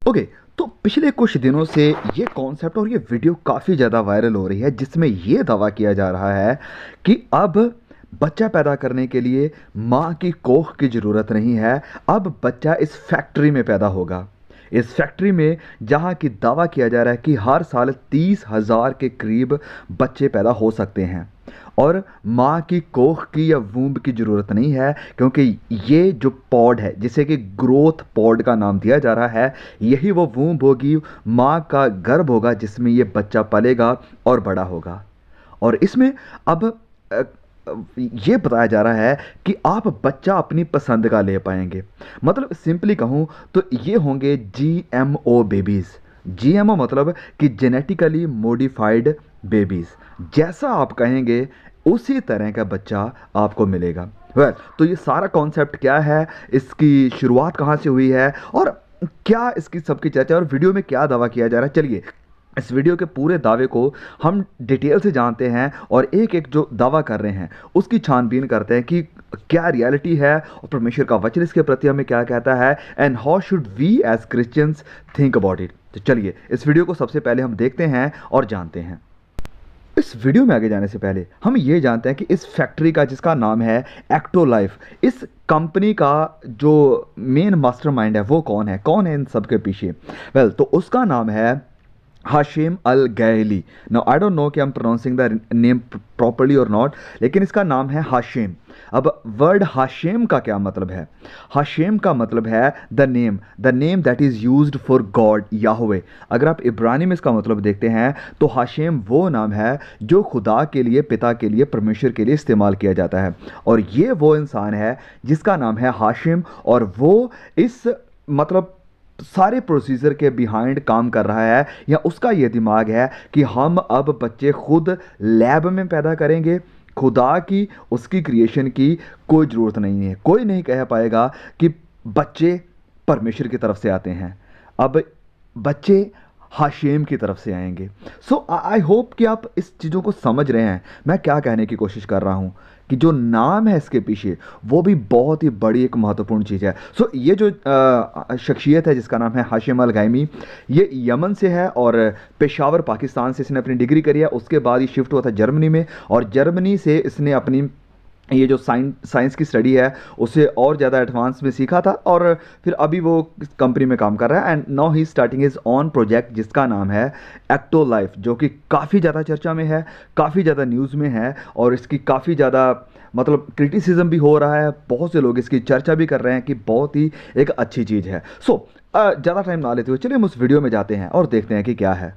Okay. तो पिछले कुछ दिनों से ये कॉन्सेप्ट और ये वीडियो काफ़ी ज़्यादा वायरल हो रही है, जिसमें ये दावा किया जा रहा है कि अब बच्चा पैदा करने के लिए माँ की कोख की ज़रूरत नहीं है। अब बच्चा इस फैक्ट्री में पैदा होगा, इस फैक्ट्री में जहाँ की दावा किया जा रहा है कि हर साल 30,000 के करीब बच्चे पैदा हो सकते हैं और माँ की कोख की या वूम्ब की ज़रूरत नहीं है, क्योंकि ये जो पॉड है जिसे कि ग्रोथ पॉड का नाम दिया जा रहा है, यही वो वूम्ब होगी, माँ का गर्भ होगा जिसमें ये बच्चा पलेगा और बड़ा होगा। और इसमें अब अ, ये बताया जा रहा है कि आप बच्चा अपनी पसंद का ले पाएंगे। मतलब सिंपली कहूँ तो ये होंगे जीएमओ बेबीज़। जीएमओ मतलब कि जेनेटिकली मॉडिफाइड बेबीज़। जैसा आप कहेंगे उसी तरह का बच्चा आपको मिलेगा। तो ये सारा कॉन्सेप्ट क्या है, इसकी शुरुआत कहाँ से हुई है और क्या इसकी सबकी चर्चा और वीडियो में क्या दावा किया जा रहा है, चलिए इस वीडियो के पूरे दावे को हम डिटेल से जानते हैं और एक एक जो दावा कर रहे हैं उसकी छानबीन करते हैं कि क्या रियलिटी है और परमेश्वर का वचन इसके प्रति हमें क्या कहता है, and how should we as Christians think about it. तो चलिए इस वीडियो को सबसे पहले हम देखते हैं और जानते हैं। इस वीडियो में आगे जाने से पहले हम ये जानते हैं कि इस फैक्ट्री का जिसका नाम है एक्टो लाइफ, इस कंपनी का जो मेन मास्टरमाइंड है वो कौन है इन सब के पीछे। तो उसका नाम है हाशिम अल गैली। नाउ आई डोंट नो कि I am pronouncing the name properly और नॉट, लेकिन इसका नाम है हाशिम। अब वर्ड हाशिम का क्या मतलब है? हाशिम का मतलब है the name that is used for God Yahweh. अगर आप इब्रानी में इसका मतलब देखते हैं तो हाशिम वो नाम है जो खुदा के लिए, पिता के लिए, परमेश्वर के लिए इस्तेमाल किया जाता है। और ये वो इंसान है जिसका नाम है हाशिम, और वो इस मतलब सारे प्रोसीजर के बिहाइंड काम कर रहा है, या उसका ये दिमाग है कि हम अब बच्चे खुद लैब में पैदा करेंगे। खुदा की, उसकी क्रिएशन की कोई ज़रूरत नहीं है। कोई नहीं कह पाएगा कि बच्चे परमेश्वर की तरफ से आते हैं, अब बच्चे हाशिम की तरफ से आएंगे। सो आई होप कि आप इस चीज़ों को समझ रहे हैं मैं क्या कहने की कोशिश कर रहा हूँ, कि जो नाम है इसके पीछे वो भी बहुत ही बड़ी एक महत्वपूर्ण चीज़ है। सो ये जो शख्सियत है जिसका नाम है हाशिम अल गैमी, ये यमन से है और पेशावर पाकिस्तान से इसने अपनी डिग्री करी है। उसके बाद ये शिफ्ट हुआ था जर्मनी में, और जर्मनी से इसने अपनी ये जो साइंस की स्टडी है उसे और ज़्यादा एडवांस में सीखा था, और फिर अभी वो कंपनी में काम कर रहा है। And now he starting his on project जिसका नाम है एक्टो लाइफ, जो कि काफ़ी ज़्यादा चर्चा में है, काफ़ी ज़्यादा न्यूज़ में है, और इसकी काफ़ी ज़्यादा मतलब क्रिटिसिज्म भी हो रहा है। बहुत से लोग इसकी चर्चा भी कर रहे हैं कि बहुत ही एक अच्छी चीज़ है। सो ज़्यादा टाइम ना लेते हुए चलिए हम उस वीडियो में जाते हैं और देखते हैं कि क्या है।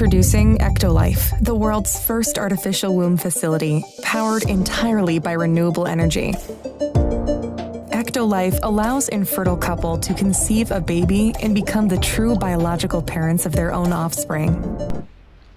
Introducing Ectolife, the world's first artificial womb facility, powered entirely by renewable energy. Ectolife allows infertile couple to conceive a baby and become the true biological parents of their own offspring.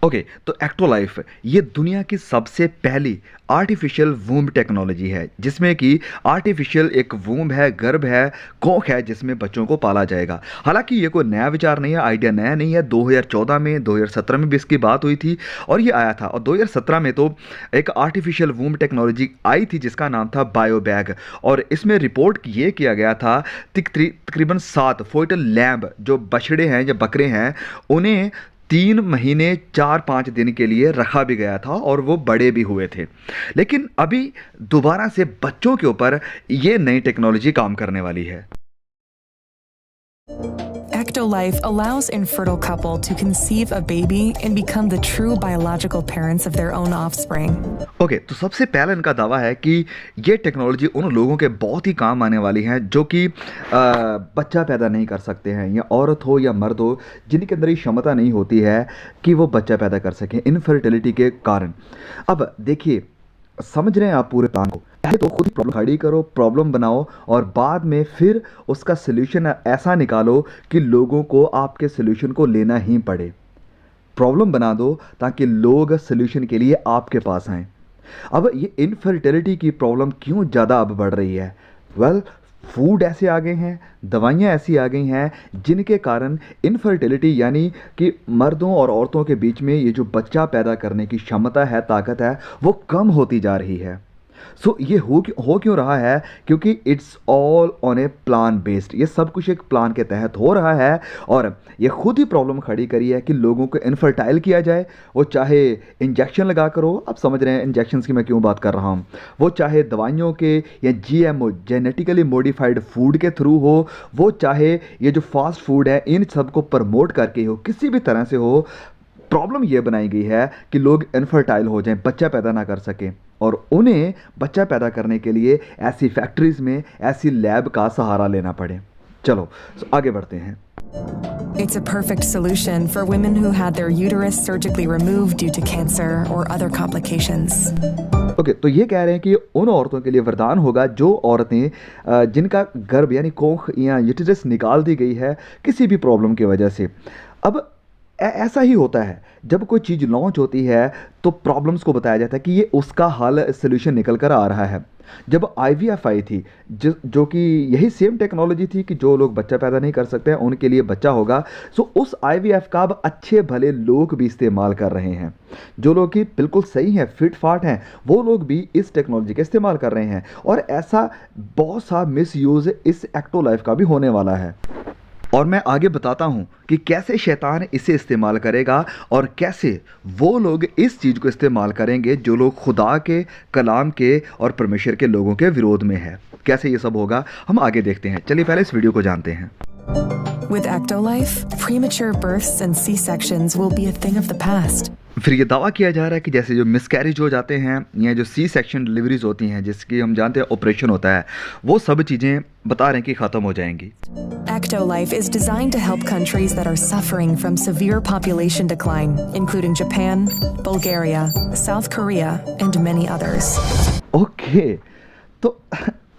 Okay, तो ecto life ये दुनिया की सबसे पहली artificial womb technology है, जिसमें कि artificial एक वूम्ब है, गर्भ है, कोख है जिसमें बच्चों को पाला जाएगा। हालांकि ये कोई नया विचार नहीं है, आइडिया नया नहीं है। 2014 में, 2017 में भी इसकी बात हुई थी और ये आया था। और 2017 में तो एक आर्टिफिशियल वूम्ब टेक्नोलॉजी आई थी जिसका नाम था बायोबैग, और इसमें रिपोर्ट ये किया गया था तकरीबन 7 फोइटल लैम्ब जो बछड़े हैं या बकरे हैं, उन्हें 3 महीने 4-5 दिन के लिए रखा भी गया था और वो बड़े भी हुए थे। लेकिन अभी दोबारा से बच्चों के ऊपर ये नई टेक्नोलॉजी काम करने वाली है। Ectolife allows infertile couple to conceive a baby and become the true biological parents of their own offspring. Okay, तो सबसे पहला इनका दावा है कि ये टेक्नोलॉजी उन लोगों के बहुत ही काम आने वाली है जो कि बच्चा पैदा नहीं कर सकते हैं, या औरत हो या मर्द हो, जिनके अंदर ये क्षमता नहीं होती है कि वो बच्चा पैदा कर सकें इनफर्टिलिटी के कारण। अब देखिए, समझ रहे हैं आप पूरे प्लान को? पहले तो खुद ही प्रॉब्लम खड़ी करो, प्रॉब्लम बनाओ, और बाद में फिर उसका सलूशन ऐसा निकालो कि लोगों को आपके सलूशन को लेना ही पड़े। प्रॉब्लम बना दो ताकि लोग सलूशन के लिए आपके पास आएँ। अब ये इनफर्टिलिटी की प्रॉब्लम क्यों ज़्यादा अब बढ़ रही है? फूड ऐसे आ गए हैं, दवाइयाँ ऐसी आ गई हैं जिनके कारण इनफर्टिलिटी यानी कि मर्दों और औरतों के बीच में ये जो बच्चा पैदा करने की क्षमता है, ताकत है, वो कम होती जा रही है। सो ये हो क्यों रहा है? क्योंकि it's all on A plan based, ये सब कुछ एक प्लान के तहत हो रहा है और ये खुद ही प्रॉब्लम खड़ी करी है कि लोगों को इनफर्टाइल किया जाए, वो चाहे इंजेक्शन लगा कर हो, आप समझ रहे हैं इंजेक्शंस की मैं क्यों बात कर रहा हूँ, वो चाहे दवाइयों के या जीएमओ जेनेटिकली मॉडिफाइड फूड के थ्रू हो, वो चाहे ये जो फास्ट फूड है इन सबको प्रमोट करके हो, किसी भी तरह से हो। प्रॉब्लम ये बनाई गई है कि लोग इनफर्टाइल हो जाएं, बच्चा पैदा ना कर सकें और उन्हें बच्चा पैदा करने के लिए ऐसी फैक्ट्रीज में ऐसी लैब का सहारा लेना पड़े। चलो आगे बढ़ते हैं। It's a perfect solution for women who had their uterus surgically removed due to cancer or other complications. Okay, तो ये कह रहे हैं कि उन औरतों के लिए वरदान होगा जो औरतें जिनका गर्भ यानी कोख या यूटेरस निकाल दी गई है किसी भी प्रॉब्लम की वजह से। अब ऐसा ही होता है जब कोई चीज़ लॉन्च होती है तो प्रॉब्लम्स को बताया जाता है कि ये उसका हल सोल्यूशन निकल कर आ रहा है। जब IVF आई थी जो कि यही सेम टेक्नोलॉजी थी कि जो लोग बच्चा पैदा नहीं कर सकते हैं उनके लिए बच्चा होगा, सो उस IVF का अब अच्छे भले लोग भी इस्तेमाल कर रहे हैं। जो लोग कि बिल्कुल सही हैं, फिट फाट हैं, वो लोग भी इस टेक्नोलॉजी का इस्तेमाल कर रहे हैं और ऐसा बहुत सा मिसयूज़ इस एक्टो लाइफ का भी होने वाला है। और मैं आगे बताता हूँ कि कैसे शैतान इसे इस्तेमाल करेगा और कैसे वो लोग इस चीज़ को इस्तेमाल करेंगे जो लोग खुदा के, कलाम के और परमेश्वर के लोगों के विरोध में है। कैसे ये सब होगा हम आगे देखते हैं। चलिए पहले इस वीडियो को जानते हैं। With Ectolife, premature births and C-sections will be a thing of the past. फिर ये दावा किया जा रहा है कि जैसे जो मिसकैरेज हो जाते हैं या जो सी सेक्शन डिलीवरीज होती हैं जिसकी हम जानते हैं ऑपरेशन होता है, वो सब चीज़ें बता रहे हैं कि ख़त्म हो जाएंगी। Ectolife is designed to help countries that are suffering from severe population decline, including Japan, Bulgaria, South Korea, and many others. Okay, तो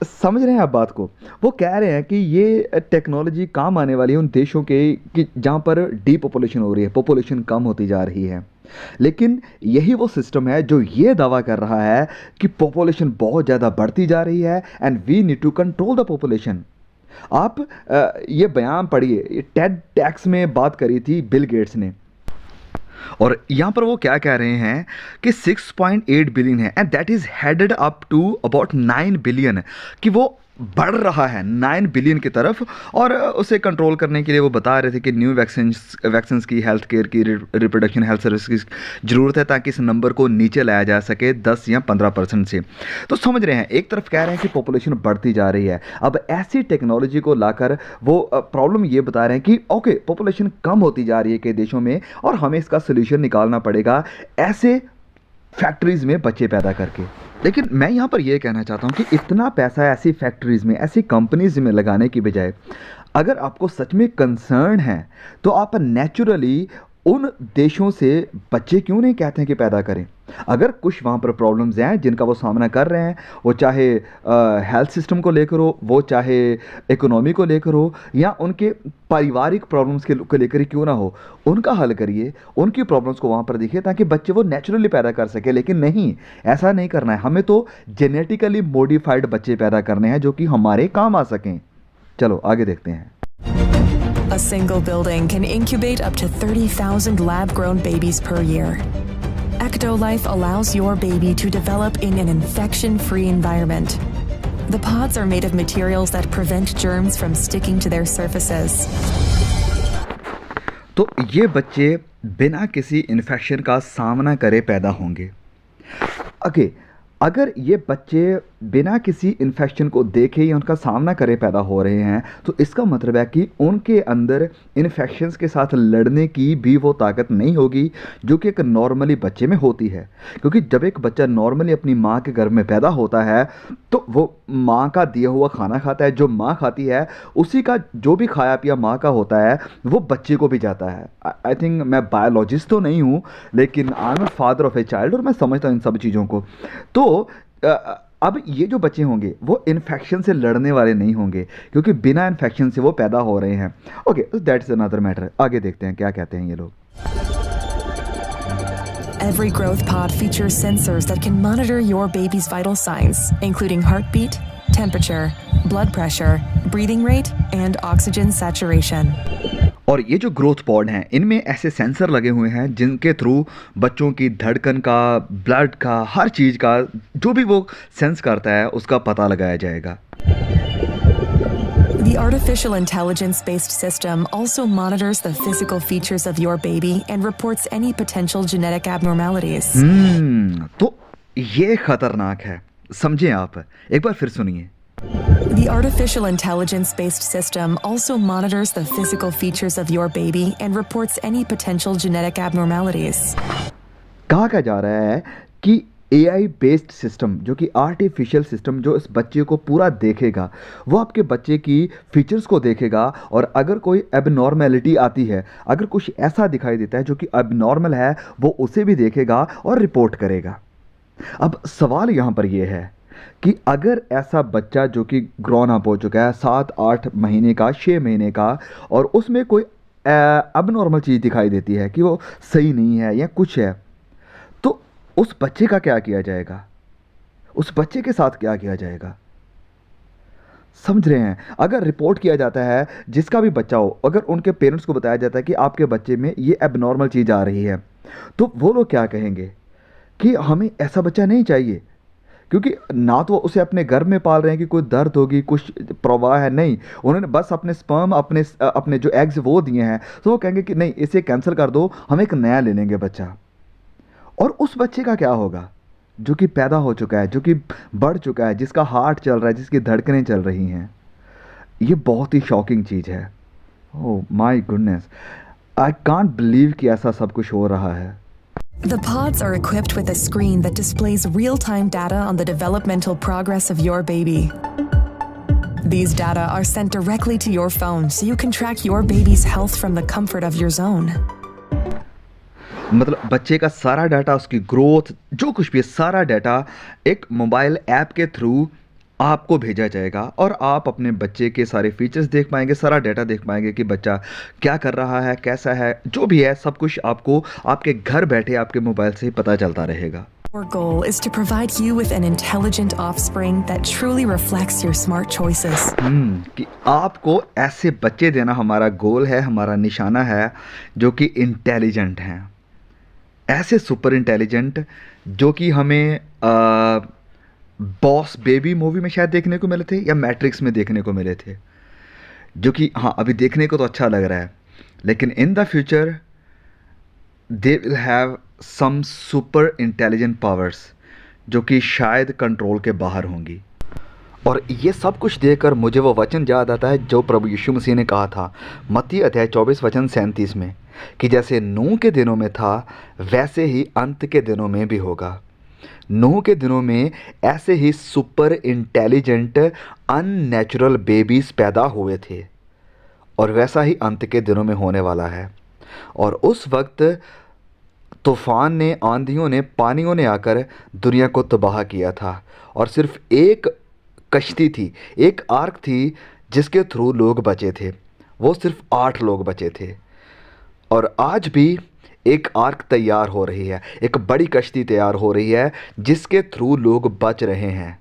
समझ रहे हैं आप बात को? वो कह रहे हैं कि ये टेक्नोलॉजी काम आने वाली है उन देशों के कि जहाँ पर डी पॉपुलेशन हो रही है, पॉपुलेशन कम होती जा रही है। लेकिन यही वो सिस्टम है जो ये दावा कर रहा है कि पॉपुलेशन बहुत ज़्यादा बढ़ती जा रही है and we need to control the population. आप ये बयान पढ़िए, टेड टैक्स में बात करी थी बिल गेट्स ने और यहाँ पर वो क्या कह रहे हैं कि 6.8 बिलियन है and that is headed up to about 9 billion, कि वो बढ़ रहा है 9 बिलियन की तरफ और उसे कंट्रोल करने के लिए वो बता रहे थे कि न्यू वैक्सीन्स की, हेल्थ केयर की, रिप्रोडक्शन हेल्थ सर्विस की ज़रूरत है ताकि इस नंबर को नीचे लाया जा सके 10 या 15% से। तो समझ रहे हैं, एक तरफ कह रहे हैं कि पॉपुलेशन बढ़ती जा रही है, अब ऐसी टेक्नोलॉजी को लाकर वो प्रॉब्लम ये बता रहे हैं कि ओके पॉपुलेशन कम होती जा रही है कई देशों में और हमें इसका सोल्यूशन निकालना पड़ेगा ऐसे फैक्ट्रीज़ में बच्चे पैदा करके। लेकिन मैं यहाँ पर यह कहना चाहता हूँ कि इतना पैसा ऐसी फैक्ट्रीज़ में, ऐसी कंपनीज़ में लगाने की बजाय अगर आपको सच में कंसर्न है तो आप नेचुरली उन देशों से बच्चे क्यों नहीं कहते हैं कि पैदा करें। अगर कुछ वहाँ पर प्रॉब्लम्स हैं जिनका वो सामना कर रहे हैं, वो चाहे हेल्थ सिस्टम को लेकर हो, वो चाहे इकोनॉमी को लेकर हो या उनके पारिवारिक प्रॉब्लम्स को लेकर ही क्यों ना हो, उनका हल करिए, उनकी प्रॉब्लम्स को वहाँ पर देखिए ताकि बच्चे वो नेचुरली पैदा कर सके। लेकिन नहीं, ऐसा नहीं करना है, हमें तो जेनेटिकली मॉडिफाइड बच्चे पैदा करने हैं जो कि हमारे काम आ सकें। चलो आगे देखते हैं। A single building can incubate up to 30,000 lab-grown babies per year. Ectolife allows your baby to develop in an infection-free environment. The pods are made of materials that prevent germs from sticking to their surfaces. तो ये बच्चे बिना किसी infection का सामना करे पैदा होंगे। ओके, अगर ये बच्चे बिना किसी इन्फेक्शन को देखे या उनका सामना करे पैदा हो रहे हैं तो इसका मतलब है कि उनके अंदर इन्फेक्शंस के साथ लड़ने की भी वो ताकत नहीं होगी जो कि एक नॉर्मली बच्चे में होती है। क्योंकि जब एक बच्चा नॉर्मली अपनी माँ के गर्भ में पैदा होता है तो वो माँ का दिया हुआ खाना खाता है, जो माँ खाती है उसी का जो भी खाया पिया माँ का होता है वो बच्चे को भी जाता है। आई थिंक मैं बायोलॉजिस्ट तो नहीं हूँ लेकिन I am father of a child और मैं समझता हूँ इन सब चीज़ों को। तो अब ये जो बच्चे होंगे वो इन्फेक्शन से लड़ने वाले नहीं होंगे क्योंकि बिना इन्फेक्शन से वो पैदा हो रहे हैं। Okay, that's another matter. आगे देखते हैं क्या कहते हैं ये लोग। Every growth pod features sensors that can monitor your baby's vital signs, including heartbeat, temperature, blood pressure, breathing rate, and oxygen saturation. और ये जो ग्रोथ पॉड हैं इनमें ऐसे सेंसर लगे हुए हैं जिनके थ्रू बच्चों की धड़कन का, ब्लड का, हर चीज़ का जो भी वो सेंस करता है उसका पता लगाया जाएगा। The artificial intelligence-based system also monitors the physical features of your baby and reports any potential genetic abnormalities. तो ये खतरनाक है, समझें आप, एक बार फिर सुनिए। The artificial intelligence-based system also monitors the physical features of your baby and reports any potential genetic abnormalities. कहा क्या जा रहा है कि AI बेस्ड सिस्टम, जो कि आर्टिफिशियल सिस्टम, जो इस बच्चे को पूरा देखेगा, वो आपके बच्चे की फीचर्स को देखेगा और अगर कोई एबनॉर्मेलिटी आती है, अगर कुछ ऐसा दिखाई देता है जो कि एबनॉर्मल है, वो उसे भी देखेगा और रिपोर्ट करेगा। अब सवाल यहाँ पर यह है कि अगर ऐसा बच्चा जो कि ग्रोन अप हो चुका है, 7-8 महीने का, 6 महीने का, और उसमें कोई अबनॉर्मल चीज़ दिखाई देती है कि वो सही नहीं है या कुछ है, तो उस बच्चे का क्या किया जाएगा? उस बच्चे के साथ क्या किया जाएगा? समझ रहे हैं? अगर रिपोर्ट किया जाता है, जिसका भी बच्चा हो, अगर उनके पेरेंट्स को बताया जाता है कि आपके बच्चे में ये एबनॉर्मल चीज़ आ रही है, तो वो लोग क्या कहेंगे कि हमें ऐसा बच्चा नहीं चाहिए, क्योंकि ना तो उसे अपने घर में पाल रहे हैं कि कोई दर्द होगी, कुछ प्रवाह है, नहीं, उन्होंने बस अपने स्पर्म, अपने जो एग्स वो दिए हैं, तो वो कहेंगे कि नहीं, इसे कैंसिल कर दो, हम एक नया ले लेंगे बच्चा। और उस बच्चे का क्या होगा जो कि पैदा हो चुका है, जो कि बढ़ चुका है, जिसका हार्ट चल रहा है, जिसकी धड़कनें चल रही हैं? ये बहुत ही शॉकिंग चीज़ है। Oh my goodness, I can't believe कि ऐसा सब कुछ हो रहा है। The pods are equipped with a screen that displays real-time data on the developmental progress of your baby. These data are sent directly to your phone so you can track your baby's health from the comfort of your zone. मतलब बच्चे का सारा data, उसकी growth, जो कुछ भी है, सारा डाटा एक मोबाइल ऐप के थ्रू आपको भेजा जाएगा और आप अपने बच्चे के सारे फीचर्स देख पाएंगे, सारा डाटा देख पाएंगे कि बच्चा क्या कर रहा है, कैसा है, जो भी है, सब कुछ आपको आपके घर बैठे आपके मोबाइल से ही पता चलता रहेगा। Our goal is to provide you with an intelligent offspring that truly reflects your smart choices. कि आपको ऐसे बच्चे देना हमारा गोल है, हमारा निशाना है, जो कि इंटेलिजेंट हैं, ऐसे सुपर इंटेलिजेंट जो कि हमें बॉस बेबी मूवी में शायद देखने को मिले थे या मैट्रिक्स में देखने को मिले थे, जो कि हाँ अभी देखने को तो अच्छा लग रहा है, लेकिन in the future they will have some super intelligent powers जो कि शायद कंट्रोल के बाहर होंगी। और ये सब कुछ देखकर मुझे वो वचन याद आता है जो प्रभु यीशु मसीह ने कहा था मत्ती अध्याय 24 वचन 37 में, कि जैसे नूह के दिनों में था वैसे ही अंत के दिनों में भी होगा। नूह के दिनों में ऐसे ही सुपर इंटेलिजेंट अननेचुरल बेबीज पैदा हुए थे और वैसा ही अंत के दिनों में होने वाला है। और उस वक्त तूफान ने, आंधियों ने, पानियों ने आकर दुनिया को तबाह किया था और सिर्फ एक कश्ती थी, एक आर्क थी जिसके थ्रू लोग बचे थे, वो सिर्फ 8 लोग बचे थे। और आज भी एक आर्क तैयार हो रही है, एक बड़ी कश्ती तैयार हो रही है जिसके थ्रू लोग बच रहे हैं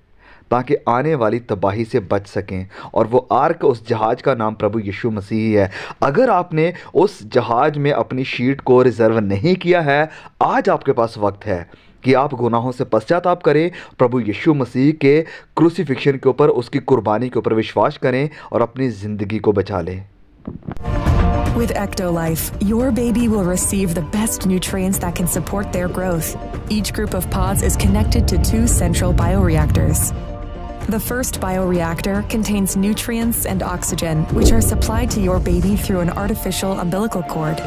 ताकि आने वाली तबाही से बच सकें। और वो आर्क, उस जहाज़ का नाम प्रभु यीशु मसीह है। अगर आपने उस जहाज़ में अपनी शीट को रिज़र्व नहीं किया है, आज आपके पास वक्त है कि आप गुनाहों से पश्चाताप करें, प्रभु यीशु मसीह के क्रूसिफिक्शन के ऊपर, उसकी कुर्बानी के ऊपर विश्वास करें और अपनी ज़िंदगी को बचा लें। With Ectolife, your baby will receive the best nutrients that can support their growth. Each group of pods is connected to 2 central bioreactors. The first bioreactor contains nutrients and oxygen, which are supplied to your baby through an artificial umbilical cord.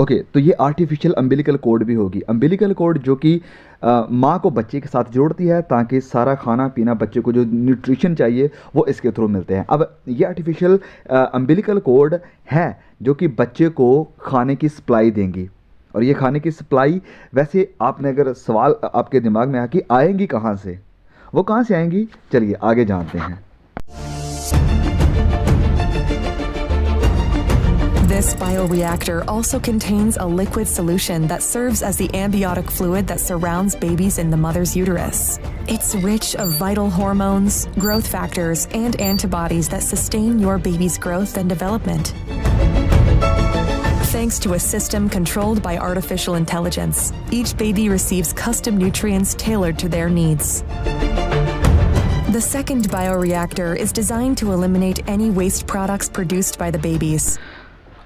Okay, तो ये artificial umbilical cord भी होगी। Umbilical cord जो कि माँ को बच्चे के साथ जोड़ती है ताकि सारा खाना पीना, बच्चे को जो न्यूट्रिशन चाहिए वो इसके थ्रू मिलते हैं। अब ये आर्टिफिशियल अम्बिलिकल कोड है जो कि बच्चे को खाने की सप्लाई देंगी। और ये खाने की सप्लाई, वैसे आपने अगर सवाल आपके दिमाग में आया कि आएंगी कहाँ से, वो कहाँ से आएंगी, चलिए आगे जानते हैं। This bioreactor also contains a liquid solution that serves as the amniotic fluid that surrounds babies in the mother's uterus. It's rich of vital hormones, growth factors, and antibodies that sustain your baby's growth and development. Thanks to a system controlled by artificial intelligence, each baby receives custom nutrients tailored to their needs. The second bioreactor is designed to eliminate any waste products produced by the babies.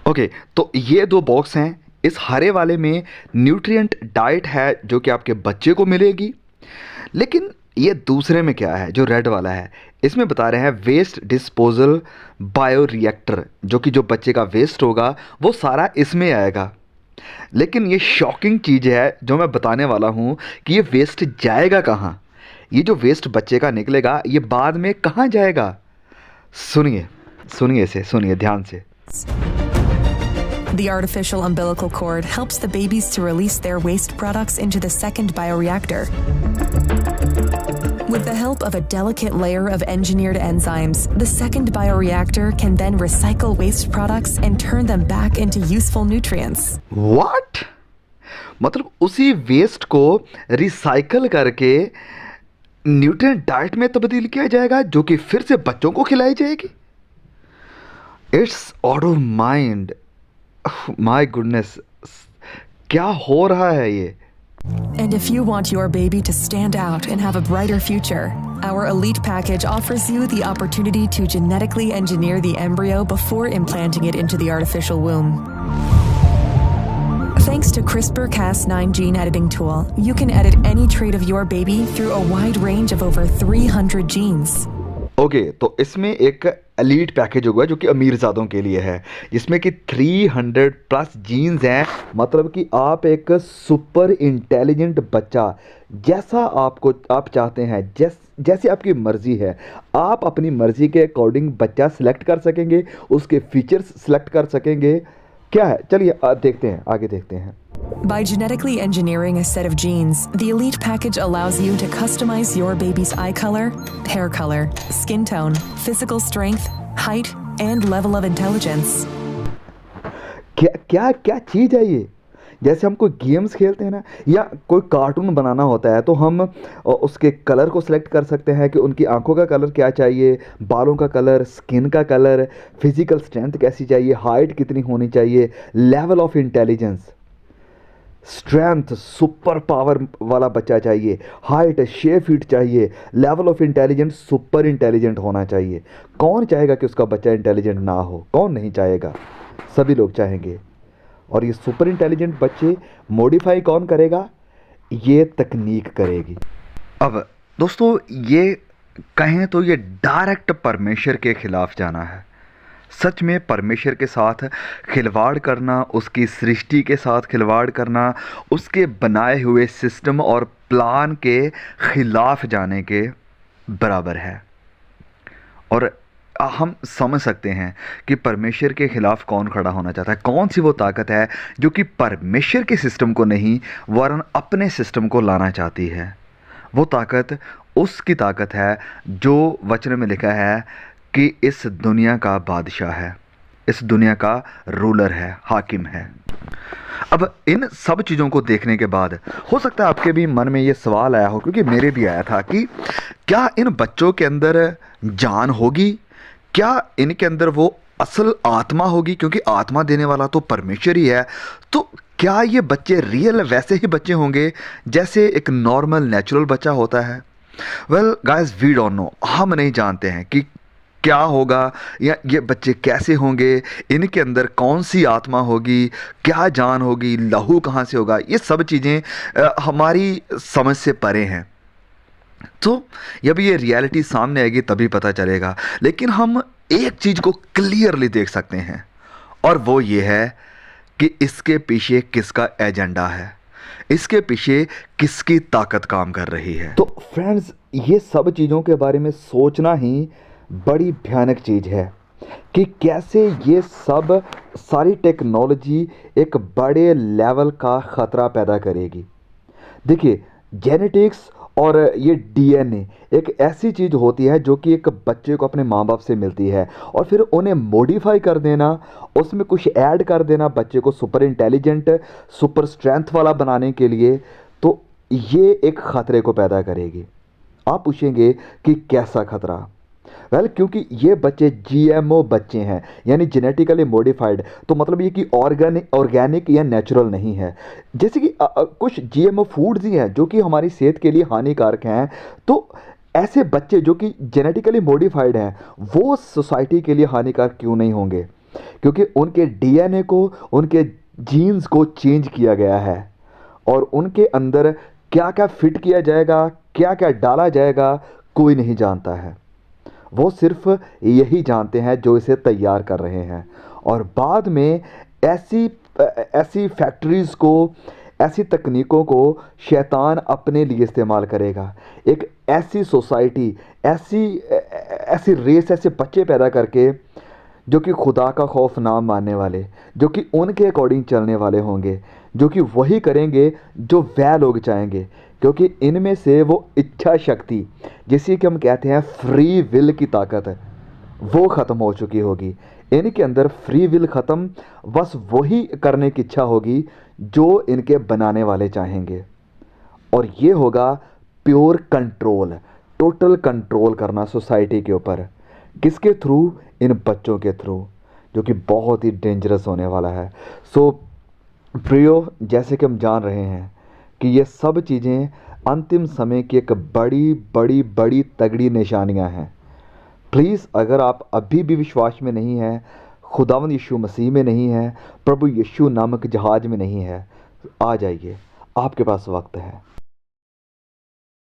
Okay, तो ये दो box हैं। इस हरे वाले में nutrient diet है जो कि आपके बच्चे को मिलेगी, लेकिन ये दूसरे में क्या है जो रेड वाला है, इसमें बता रहे हैं वेस्ट डिस्पोजल बायोरिएक्टर, जो कि जो बच्चे का वेस्ट होगा वो सारा इसमें आएगा। लेकिन ये शॉकिंग चीज़ है जो मैं बताने वाला हूँ कि ये वेस्ट जाएगा कहाँ। ये जो वेस्ट बच्चे का निकलेगा ये बाद में कहाँ जाएगा, सुनिए सुनिए इसे, सुनिए ध्यान से। The artificial umbilical cord helps the babies to release their waste products into the second bioreactor. With the help of a delicate layer of engineered enzymes, the second bioreactor can then recycle waste products and turn them back into useful nutrients. What? मतलब उसी waste को recycle करके nutrient diet में तब्दील किया जाएगा जो कि फिर से बच्चों को खिलाई जाएगी। It's out of mind. My goodness, क्या हो रहा है ये? And if you want your baby to stand out and have a brighter future, our Elite package offers you the opportunity to genetically engineer the embryo before implanting it into the artificial womb. Thanks to CRISPR-Cas9 gene editing tool, you can edit any trait of your baby through a wide range of over 300 genes. Okay, तो इसमें एक elite package होगा जो कि अमीरजादों के लिए है, जिसमें कि 300 प्लस जीन्स हैं। मतलब कि आप एक सुपर इंटेलिजेंट बच्चा जैसा आप चाहते हैं, जैसे आपकी मर्ज़ी है, आप अपनी मर्ज़ी के अकॉर्डिंग बच्चा सिलेक्ट कर सकेंगे, उसके फीचर्स सिलेक्ट कर सकेंगे। क्या है, चलिए देखते हैं, आगे देखते हैं। By genetically engineering a set of genes, the Elite package allows you to customize your baby's eye color, hair color, skin tone, physical strength, height, and level of intelligence. क्या क्या चीज़ है ये? जैसे हम कोई गेम्स खेलते हैं ना, या कोई कार्टून बनाना होता है, तो हम उसके कलर को सिलेक्ट कर सकते हैं कि उनकी आंखों का कलर क्या चाहिए, बालों का कलर, स्किन का कलर, फिजिकल स्ट्रेंथ कैसी चाहिए, हाइट कितनी होनी चाहिए, level of intelligence, strength, super power वाला बच्चा चाहिए, हाइट 6 फीट चाहिए, level of intelligence super intelligent होना चाहिए। कौन चाहेगा कि उसका बच्चा इंटेलिजेंट ना हो? कौन नहीं चाहेगा? सभी लोग चाहेंगे। और ये सुपर इंटेलिजेंट बच्चे मॉडिफाई कौन करेगा? ये तकनीक करेगी। अब दोस्तों, ये कहें तो ये डायरेक्ट परमेश्वर के खिलाफ जाना है। सच में परमेश्वर के साथ खिलवाड़ करना, उसकी सृष्टि के साथ खिलवाड़ करना, उसके बनाए हुए सिस्टम और प्लान के खिलाफ जाने के बराबर है। और हम समझ सकते हैं कि परमेश्वर के खिलाफ कौन खड़ा होना चाहता है। कौन सी वो ताकत है जो कि परमेश्वर के सिस्टम को नहीं वरन अपने सिस्टम को लाना चाहती है। वो ताकत उसकी ताकत है जो वचन में लिखा है कि इस दुनिया का बादशाह है, इस दुनिया का रूलर है, हाकिम है। अब इन सब चीज़ों को देखने के बाद हो सकता है आपके भी मन में ये सवाल आया हो, क्योंकि मेरे भी आया था, कि क्या इन बच्चों के अंदर जान होगी? क्या इनके अंदर वो असल आत्मा होगी? क्योंकि आत्मा देने वाला तो परमेश्वर ही है। तो क्या ये बच्चे रियल वैसे ही बच्चे होंगे जैसे एक नॉर्मल नेचुरल बच्चा होता है? Well guys, we don't know, हम नहीं जानते हैं कि क्या होगा या ये बच्चे कैसे होंगे, इनके अंदर कौन सी आत्मा होगी, क्या जान होगी, लहू कहाँ से होगा। ये सब चीज़ें हमारी समझ से परे हैं। तो जब ये रियलिटी सामने आएगी तभी पता चलेगा। लेकिन हम एक चीज़ को क्लियरली देख सकते हैं, और वो ये है कि इसके पीछे किसका एजेंडा है, इसके पीछे किसकी ताकत काम कर रही है। तो फ्रेंड्स, ये सब चीज़ों के बारे में सोचना ही बड़ी भयानक चीज़ है कि कैसे ये सब सारी टेक्नोलॉजी एक बड़े लेवल का ख़तरा पैदा करेगी। देखिए, जेनेटिक्स और ये डीएनए एक ऐसी चीज़ होती है जो कि एक बच्चे को अपने माँ बाप से मिलती है, और फिर उन्हें मॉडिफाई कर देना, उसमें कुछ ऐड कर देना बच्चे को सुपर इंटेलिजेंट, सुपर स्ट्रेंथ वाला बनाने के लिए, तो ये एक ख़तरे को पैदा करेगी। आप पूछेंगे कि कैसा खतरा? वेल क्योंकि ये बच्चे जीएमओ बच्चे हैं, यानी जेनेटिकली मॉडिफाइड, तो मतलब ये कि ऑर्गेनिक या नेचुरल नहीं है। जैसे कि कुछ जीएमओ फूड्स ही हैं जो कि हमारी सेहत के लिए हानिकारक हैं, तो ऐसे बच्चे जो कि जेनेटिकली मॉडिफाइड हैं वो सोसाइटी के लिए हानिकारक क्यों नहीं होंगे? क्योंकि उनके डीएनए को, उनके जीन्स को चेंज किया गया है, और उनके अंदर क्या क्या फिट किया जाएगा, क्या क्या डाला जाएगा, कोई नहीं जानता है। वो सिर्फ यही जानते हैं जो इसे तैयार कर रहे हैं। और बाद में ऐसी ऐसी फैक्ट्रीज़ को, ऐसी तकनीकों को शैतान अपने लिए इस्तेमाल करेगा। एक ऐसी सोसाइटी, ऐसी ऐसी रेस, ऐसे बच्चे पैदा करके जो कि खुदा का खौफ ना मानने वाले, जो कि उनके अकॉर्डिंग चलने वाले होंगे, जो कि वही करेंगे जो वह लोग चाहेंगे। क्योंकि इनमें से वो इच्छा शक्ति, जिसे कि हम कहते हैं फ्री विल की ताकत, वो ख़त्म हो चुकी होगी। इनके अंदर फ्री विल ख़त्म, बस वही करने की इच्छा होगी जो इनके बनाने वाले चाहेंगे। और ये होगा प्योर कंट्रोल, टोटल कंट्रोल करना सोसाइटी के ऊपर। किसके थ्रू? इन बच्चों के थ्रू, जो कि बहुत ही डेंजरस होने वाला है। सो प्रियो, जैसे कि हम जान रहे हैं कि ये सब चीज़ें अंतिम समय की एक बड़ी बड़ी बड़ी तगड़ी निशानियां हैं। प्लीज़, अगर आप अभी भी विश्वास में नहीं हैं, खुदावंद यीशु मसीह में नहीं है, प्रभु यीशु नामक जहाज में नहीं है, आ जाइए, आपके पास वक्त है।